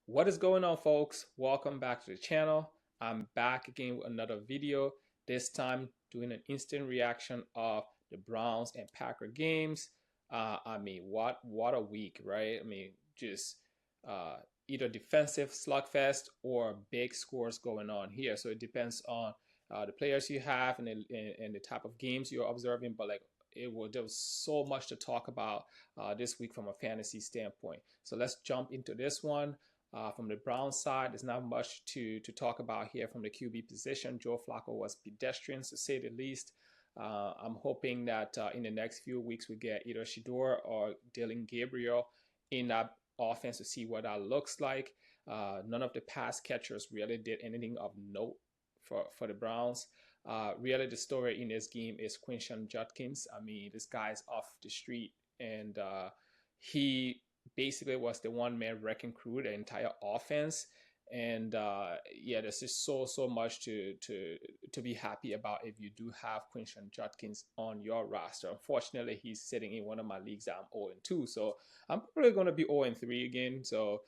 What is going on, folks? Welcome back to the channel. I'm back again with another video, this time doing an instant reaction of the Browns and Packer games. What a week, right? Just uh, either defensive slugfest or big scores going on here. So it depends on the players you have and the type of games you're observing. But like there was so much to talk about this week from a fantasy standpoint. So let's jump into this one. From the Browns side, there's not much to talk about here from the QB position. Joe Flacco was pedestrian, to say the least. I'm hoping that in the next few weeks we get either Shedeur or Dylan Gabriel in that offense to see what that looks like. None of the pass catchers really did anything of note for the Browns. Really, the story in this game is Quinshon Judkins. This guy's off the street, and he basically was the one man wrecking crew, the entire offense. And yeah, there's just so much to be happy about if you do have Quinshon Judkins on your roster. Unfortunately, he's sitting in one of my leagues that I'm 0-2, so I'm probably going to be 0-3 again. So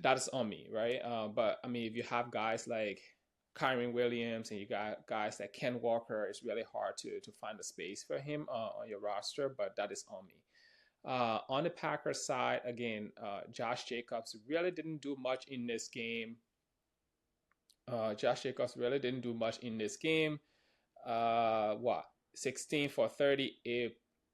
that's on me, right? But if you have guys like Kyron Williams and you got guys like Ken Walker, it's really hard to find a space for him on your roster, but that is on me. On the Packers side, again, Josh Jacobs really didn't do much in this game. Josh Jacobs really didn't do much in this game. What? 16 for 30.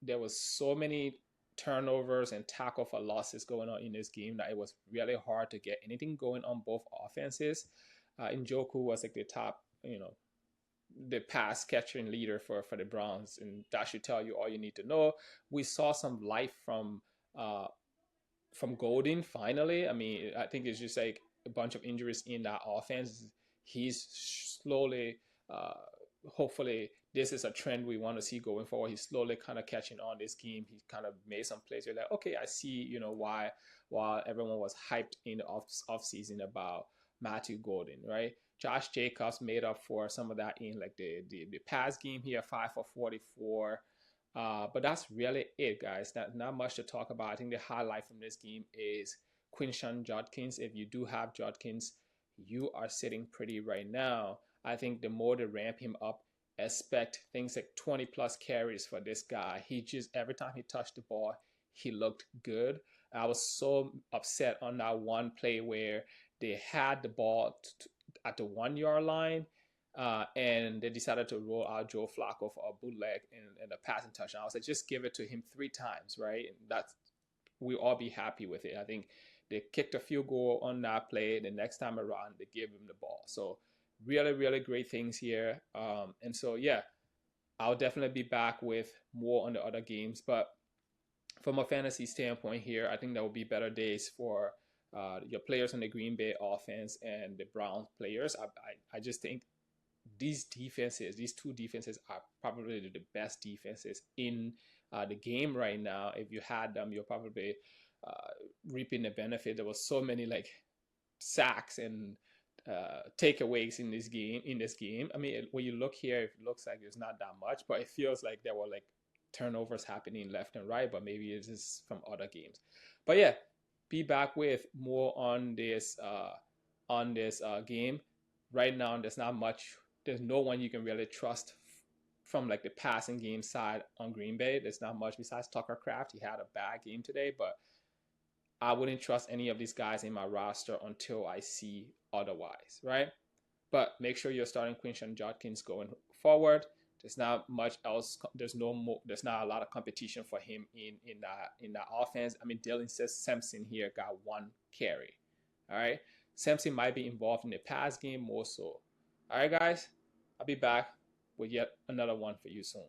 There was so many turnovers and tackle for losses going on in this game that it was really hard to get anything going on both offenses. Njoku was like the top, the pass catching leader for the Browns, and that should tell you all you need to know. We saw some life uh, from Golden finally. I think it's just like a bunch of injuries in that offense. He's slowly, uh, hopefully, this is a trend we want to see going forward. He's slowly kind of catching on this game. He kind of made some plays. You're like, okay, I see, why while everyone was hyped in the off season about Matthew Golden, right? Josh Jacobs made up for some of that in like the pass game here, 5 for 44. But that's really it, guys. Not much to talk about. I think the highlight from this game is Quinshon Judkins. If you do have Judkins, you are sitting pretty right now. I think the more to ramp him up, expect things like 20 plus carries for this guy. He just, every time he touched the ball, he looked good. I was so upset on that one play where they had the ball at the 1 yard line, and they decided to roll out Joe Flacco for a bootleg and a passing touchdown. I was like, just give it to him 3 times, right? And that's, we'll all be happy with it. I think they kicked a field goal on that play. The next time around, they gave him the ball. So really, really great things here. And so, yeah, I'll definitely be back with more on the other games. But from a fantasy standpoint here, I think there will be better days for your players on the Green Bay offense and the Browns players. I just think these two defenses are probably the best defenses in the game right now. If you had them, you're probably reaping the benefit. There was so many like sacks and takeaways in this game. When you look here, it looks like there's not that much, but it feels like there were like turnovers happening left and right. But maybe it's just from other games. But yeah, be back with more on this game. Right now, there's not much. There's no one you can really trust from like the passing game side on Green Bay. There's not much besides Tucker Kraft. He had a bad game today, but I wouldn't trust any of these guys in my roster until I see otherwise, right? But make sure you're starting Quinshon Judkins going forward. There's not much else. There's no more. There's not a lot of competition for him in that offense. Dylan says Sampson here got 1 carry. All right, Sampson might be involved in the pass game more so. All right, guys, I'll be back with yet another one for you soon.